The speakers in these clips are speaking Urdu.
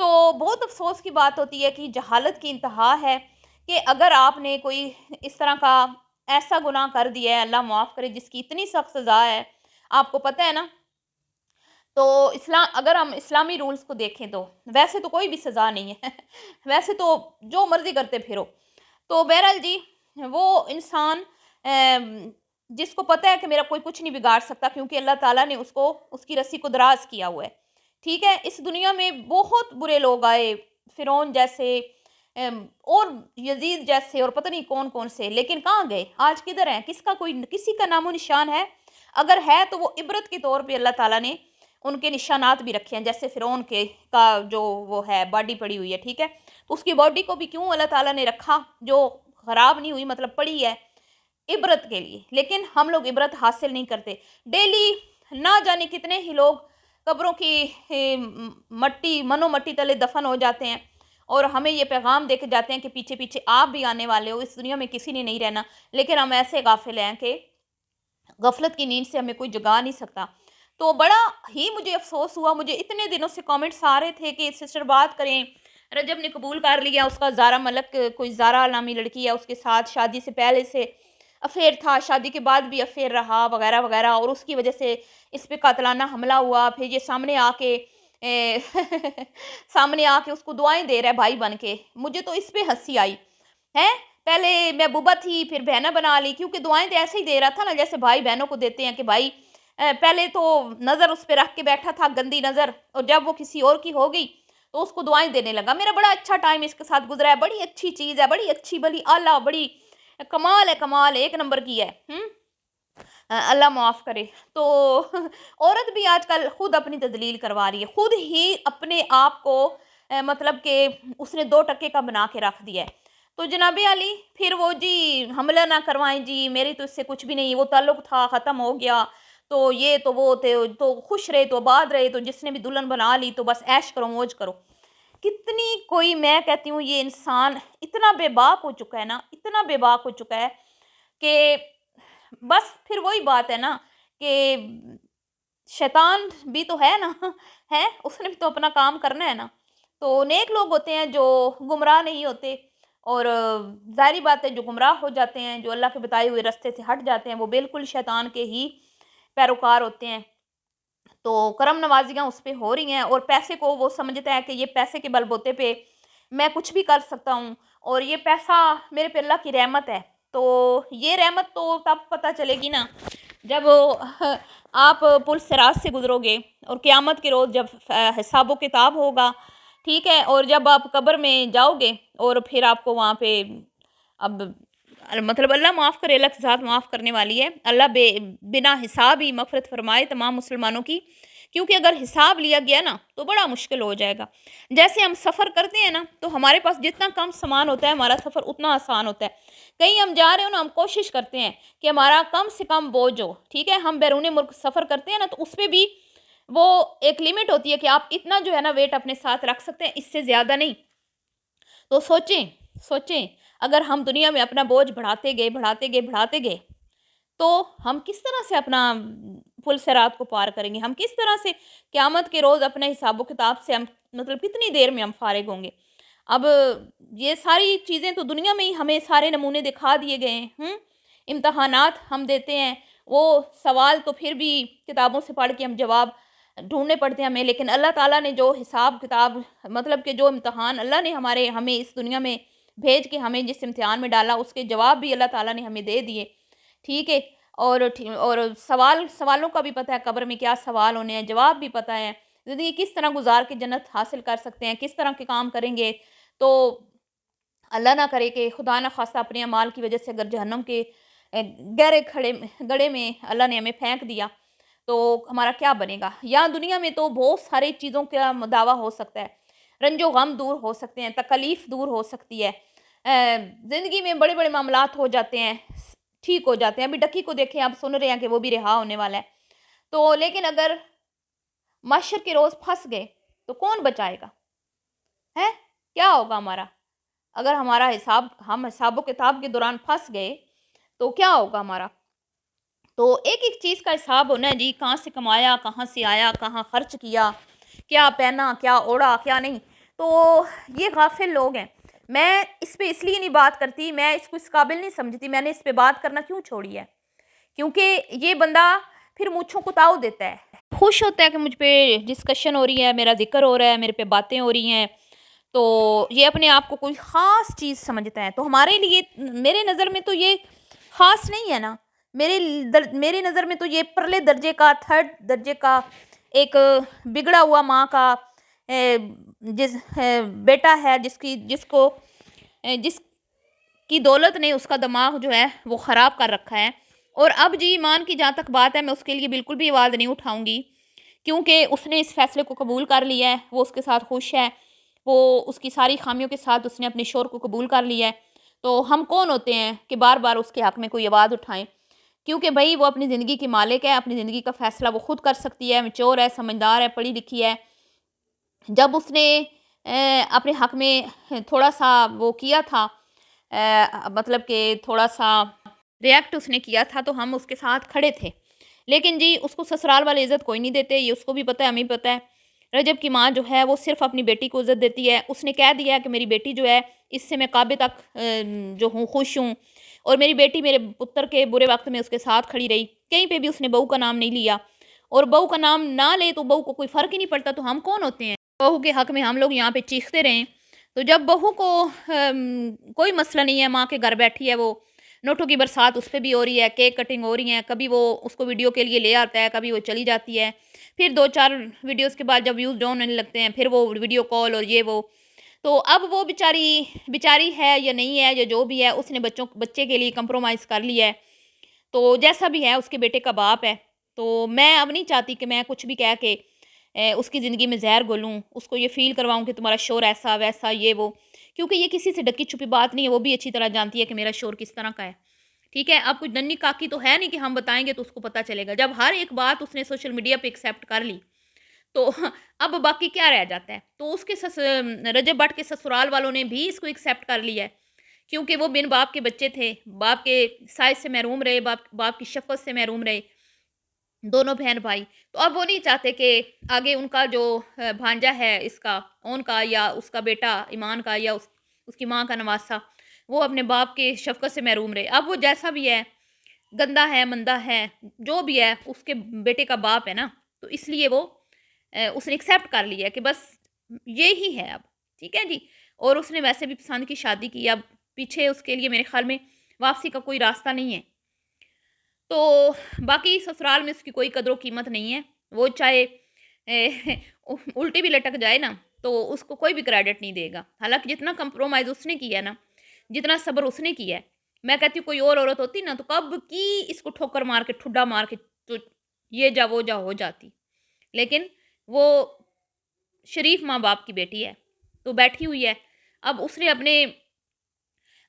تو بہت افسوس کی بات ہوتی ہے کہ جہالت کی انتہا ہے کہ اگر آپ نے کوئی اس طرح کا ایسا گناہ کر دیا ہے، اللہ معاف کرے، جس کی اتنی سخت سزا ہے، آپ کو پتہ ہے نا، تو اگر ہم اسلامی رولز کو دیکھیں تو ویسے تو کوئی بھی سزا نہیں ہے ویسے تو جو مرضی کرتے پھرو. تو بہرحال جی، وہ انسان جس کو پتہ ہے کہ میرا کوئی کچھ نہیں بگاڑ سکتا، کیونکہ اللہ تعالیٰ نے اس کی رسی کو دراز کیا ہوا ہے. ٹھیک ہے، اس دنیا میں بہت برے لوگ آئے، فرعون جیسے اور یزید جیسے، اور پتہ نہیں کون کون سے، لیکن کہاں گئے؟ آج کدھر ہیں؟ کسی کا نام و نشان ہے؟ اگر ہے تو وہ عبرت کے طور پہ اللہ تعالیٰ نے ان کے نشانات بھی رکھے ہیں، جیسے فرعون کا جو وہ ہے باڈی پڑی ہوئی ہے. ٹھیک ہے، تو اس کی باڈی کو بھی کیوں اللہ تعالیٰ نے رکھا جو خراب نہیں ہوئی، مطلب پڑی ہے عبرت کے لیے. لیکن ہم لوگ عبرت حاصل نہیں کرتے. ڈیلی نہ جانے کتنے ہی لوگ قبروں کی مٹی تلے دفن ہو جاتے ہیں، اور ہمیں یہ پیغام دے کے جاتے ہیں کہ پیچھے پیچھے آپ بھی آنے والے ہو، اس دنیا میں کسی نے نہیں رہنا. لیکن ہم ایسے غافل ہیں کہ غفلت کی نیند سے ہمیں کوئی جگا نہیں سکتا. تو بڑا ہی مجھے افسوس ہوا، مجھے اتنے دنوں سے کامنٹس آ رہے تھے کہ سسٹر بات کریں، رجب نے قبول کر لیا، اس کا زارا ملک کوئی زارا نامی لڑکی ہے، اس کے ساتھ شادی سے پہلے سے افیئر تھا، شادی کے بعد بھی افیئر رہا وغیرہ وغیرہ، اور اس کی وجہ سے اس پہ قاتلانہ حملہ ہوا. پھر یہ سامنے آ کے سامنے آ کے اس کو دعائیں دے رہا ہے بھائی بن کے. مجھے تو اس پہ ہنسی آئی ہے. پہلے محبوبہ تھی، پھر بہنیں بنا لی، کیونکہ دعائیں تو ایسے ہی دے رہا تھا نا جیسے بھائی بہنوں کو دیتے ہیں کہ بھائی. پہلے تو نظر اس پہ رکھ کے بیٹھا تھا، گندی نظر، اور جب وہ کسی اور کی ہو گئی تو اس کو دعائیں دینے لگا. میرا بڑا اچھا ٹائم اس کے ساتھ گزرا ہے، بڑی اچھی چیز ہے، بڑی اچھی بلی اعلیٰ، بڑی کمال ہے، کمال ایک نمبر کی ہے. اللہ معاف کرے. تو عورت بھی آج کل خود اپنی تذلیل کروا رہی ہے، خود ہی اپنے آپ کو مطلب کہ اس نے 2 ٹکے کا بنا کے رکھ دیا ہے. تو جناب علی پھر وہ جی حملہ نہ کروائیں جی، میری تو اس سے کچھ بھی نہیں، وہ تعلق تھا ختم ہو گیا، تو یہ تو وہ تھے، تو خوش رہے تو آباد رہے، تو جس نے بھی دلہن بنا لی تو بس عیش کرو موج کرو. کتنی کوئی، میں کہتی ہوں یہ انسان اتنا بے باک ہو چکا ہے نا، اتنا بے باک ہو چکا ہے کہ بس پھر وہی بات ہے نا کہ شیطان بھی تو ہے نا ہے، اس نے بھی تو اپنا کام کرنا ہے نا. تو نیک لوگ ہوتے ہیں جو گمراہ نہیں ہوتے، اور ظاہری بات ہے جو گمراہ ہو جاتے ہیں، جو اللہ کے بتائے ہوئے راستے سے ہٹ جاتے ہیں، وہ بالکل شیطان کے ہی پیروکار ہوتے ہیں. تو کرم نوازیاں اس پہ ہو رہی ہیں، اور پیسے کو وہ سمجھتا ہے کہ یہ پیسے کے بل بوتے پہ میں کچھ بھی کر سکتا ہوں، اور یہ پیسہ میرے پہ اللہ کی رحمت ہے. تو یہ رحمت تو تب پتہ چلے گی نا جب آپ پل صراط سے گزرو گے، اور قیامت کے روز جب حساب و کتاب ہوگا. ٹھیک ہے، اور جب آپ قبر میں جاؤ گے، اور پھر آپ کو وہاں پہ اب مطلب اللہ معاف کرے، اللہ کی ذات معاف کرنے والی ہے، اللہ بنا حساب ہی مغفرت فرمائے تمام مسلمانوں کی. کیونکہ اگر حساب لیا گیا نا تو بڑا مشکل ہو جائے گا. جیسے ہم سفر کرتے ہیں نا، تو ہمارے پاس جتنا کم سامان ہوتا ہے ہمارا سفر اتنا آسان ہوتا ہے. کہیں ہم جا رہے ہو نا، ہم کوشش کرتے ہیں کہ ہمارا کم سے کم بوجھ ہو. ٹھیک ہے، ہم بیرون ملک سفر کرتے ہیں نا، تو اس پہ بھی وہ ایک لیمٹ ہوتی ہے کہ آپ اتنا جو ہے نا ویٹ اپنے ساتھ رکھ سکتے ہیں، اس سے زیادہ نہیں. تو سوچیں اگر ہم دنیا میں اپنا بوجھ بڑھاتے گئے تو ہم کس طرح سے اپنا پل صراط کو پار کریں گے؟ ہم کس طرح سے قیامت کے روز اپنے حساب و کتاب سے ہم مطلب کتنی دیر میں ہم فارغ ہوں گے؟ اب یہ ساری چیزیں تو دنیا میں ہی ہمیں سارے نمونے دکھا دیے گئے ہیں. امتحانات ہم دیتے ہیں، وہ سوال تو پھر بھی کتابوں سے پڑھ کے ہم جواب ڈھونڈنے پڑتے ہیں ہمیں، لیکن اللہ تعالیٰ نے جو حساب کتاب مطلب کہ جو امتحان اللہ نے ہمیں اس دنیا میں بھیج کے ہمیں جس امتحان میں ڈالا، اس کے جواب بھی اللہ تعالیٰ نے ہمیں دے دیے. ٹھیک ہے، اور سوالوں کا بھی پتہ ہے، قبر میں کیا سوال ہونے ہیں، جواب بھی پتہ ہے، زندگی کس طرح گزار کے جنت حاصل کر سکتے ہیں، کس طرح کے کام کریں گے. تو اللہ نہ کرے کہ خدا نہ خواستہ اپنے اعمال کی وجہ سے اگر جہنم کے گہرے گڑھے میں اللہ نے ہمیں پھینک دیا تو ہمارا کیا بنے گا؟ یہاں دنیا میں تو بہت ساری چیزوں کا دعویٰ ہو سکتا ہے، رنج و غم دور ہو سکتے ہیں، تکلیف دور ہو سکتی ہے، زندگی میں بڑے بڑے معاملات ہو جاتے ہیں، ٹھیک ہو جاتے ہیں. ابھی ڈکی کو دیکھیں، آپ سن رہے ہیں کہ وہ بھی رہا ہونے والا ہے. تو لیکن اگر محشر کے روز پھنس گئے تو کون بچائے گا؟ ہے کیا ہوگا ہمارا؟ اگر ہم حساب و کتاب کے دوران پھنس گئے تو کیا ہوگا ہمارا؟ تو ایک ایک چیز کا حساب ہونا ہے جی، کہاں سے کمایا، کہاں سے آیا، کہاں خرچ کیا، کیا پہنا، کیا اوڑا، کیا نہیں. تو یہ غافل لوگ ہیں. میں اس پہ اس لیے نہیں بات کرتی, میں اس کو اس قابل نہیں سمجھتی, میں نے اس پہ بات کرنا کیوں چھوڑی ہے, کیونکہ یہ بندہ پھر مجھوں کو تاؤ دیتا ہے, خوش ہوتا ہے کہ مجھ پہ ڈسکشن ہو رہی ہے, میرا ذکر ہو رہا ہے, میرے پہ باتیں ہو رہی ہیں, تو یہ اپنے آپ کو کوئی خاص چیز سمجھتا ہے. تو ہمارے لیے, میرے نظر میں تو یہ خاص نہیں ہے نا, میرے نظر میں تو یہ پرلے درجے کا, تھرڈ درجے کا ایک بگڑا ہوا ماں کا بیٹا ہے, جس کی دولت نے اس کا دماغ جو ہے وہ خراب کر رکھا ہے. اور اب جی ایمان کی جہاں تک بات ہے, میں اس کے لیے بالکل بھی آواز نہیں اٹھاؤں گی, کیونکہ اس نے اس فیصلے کو قبول کر لیا ہے, وہ اس کے ساتھ خوش ہے, وہ اس کی ساری خامیوں کے ساتھ اس نے اپنے شوہر کو قبول کر لیا ہے. تو ہم کون ہوتے ہیں کہ بار بار اس کے حق میں کوئی آواز اٹھائیں, کیونکہ بھائی وہ اپنی زندگی کی مالک ہے, اپنی زندگی کا فیصلہ وہ خود کر سکتی ہے, میچور ہے, سمجھدار ہے, پڑھی لکھی ہے. جب اس نے اپنے حق میں تھوڑا سا وہ کیا تھا, مطلب کہ تھوڑا سا ریئیکٹ اس نے کیا تھا, تو ہم اس کے ساتھ کھڑے تھے. لیکن جی اس کو سسرال والے عزت کوئی نہیں دیتے, یہ اس کو بھی پتہ ہے, ہمیں پتہ ہے. رجب کی ماں جو ہے وہ صرف اپنی بیٹی کو عزت دیتی ہے. اس نے کہہ دیا کہ میری بیٹی جو ہے, اس سے میں قابل تک جو ہوں خوش ہوں, اور میری بیٹی میرے پتر کے برے وقت میں اس کے ساتھ کھڑی رہی. کہیں پہ بھی اس نے بہو کا نام نہیں لیا, اور بہو کا نام نہ لے تو بہو کو کوئی فرق ہی نہیں پڑتا. تو ہم کون ہوتے ہیں بہو کے حق میں ہم لوگ یہاں پہ چیختے رہیں؟ تو جب بہو کو کوئی مسئلہ نہیں ہے, ماں کے گھر بیٹھی ہے, وہ نوٹوں کی برسات اس پہ بھی ہو رہی ہے, کیک کٹنگ ہو رہی ہے, کبھی وہ اس کو ویڈیو کے لیے لے آتا ہے, کبھی وہ چلی جاتی ہے, پھر 2-4 ویڈیوز کے بعد جب ویوز ڈاؤن ہونے لگتے ہیں پھر وہ ویڈیو کال اور یہ وہ. تو اب وہ بیچاری ہے یا نہیں ہے یا جو بھی ہے, اس نے بچے کے لیے کمپرومائز کر لیا ہے. تو جیسا بھی ہے اس کے بیٹے کا باپ ہے, تو میں اب نہیں چاہتی کہ میں کچھ بھی کہہ کے اس کی زندگی میں زہر گھولوں, اس کو یہ فیل کرواؤں کہ تمہارا شوہر ایسا ویسا یہ وہ, کیونکہ یہ کسی سے ڈکی چھپی بات نہیں ہے. وہ بھی اچھی طرح جانتی ہے کہ میرا شوہر کس طرح کا ہے. ٹھیک ہے, اب کچھ ننی کاکی تو ہے نہیں کہ ہم بتائیں گے تو اس کو پتہ چلے گا. جب ہر ایک بات اس نے سوشل میڈیا پہ ایکسیپٹ کر لی تو اب باقی کیا رہ جاتا ہے. تو اس کے رجب بٹ کے سسرال والوں نے بھی اس کو ایکسیپٹ کر لیا ہے, کیونکہ وہ بن باپ کے بچے تھے, باپ کے سائز سے محروم رہے, باپ کی شفقت سے محروم رہے, دونوں بہن بھائی. تو اب وہ نہیں چاہتے کہ آگے ان کا جو بھانجا ہے اس کا اون کا, یا اس کا بیٹا ایمان کا, یا اس کی ماں کا نواسا, وہ اپنے باپ کے شفقت سے محروم رہے. اب وہ جیسا بھی ہے, گندا ہے, مندہ ہے, جو بھی ہے, اس کے بیٹے کا باپ ہے نا, تو اس لیے وہ اس نے ایکسیپٹ کر لیا کہ بس یہی ہے اب. ٹھیک ہے جی, اور اس نے ویسے بھی پسند کی شادی کی, اب پیچھے اس کے لیے میرے خیال میں واپسی کا کوئی راستہ نہیں ہے. تو باقی سسرال میں اس کی کوئی قدر و قیمت نہیں ہے. وہ چاہے الٹی بھی لٹک جائے نا تو اس کو کوئی بھی کریڈٹ نہیں دے گا. حالانکہ جتنا کمپرومائز اس نے کیا ہے نا, جتنا صبر اس نے کیا ہے, میں کہتی ہوں کوئی اور عورت ہوتی نا تو کب کی اس کو ٹھوکر مار کے ٹھڈا مار کے تو یہ جا وہ جا ہو جاتی. لیکن وہ شریف ماں باپ کی بیٹی ہے تو بیٹھی ہوئی ہے. اب اس نے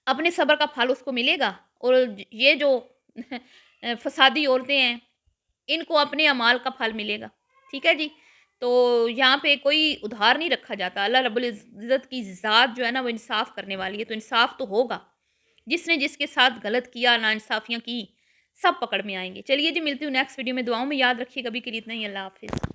اپنے صبر کا پھل اس کو ملے گا, اور یہ جو فسادی عورتیں ہیں ان کو اپنے اعمال کا پھل ملے گا. ٹھیک ہے جی, تو یہاں پہ کوئی ادھار نہیں رکھا جاتا. اللہ رب العزت کی ذات جو ہے نا وہ انصاف کرنے والی ہے, تو انصاف تو ہوگا. جس نے جس کے ساتھ غلط کیا, ناانصافیاں کی, سب پکڑ میں آئیں گے. چلیے جی, ملتی ہوں نیکسٹ ویڈیو میں. دعاؤں میں یاد رکھیے, کبھی کے لیے اتنا ہی. اللہ حافظ.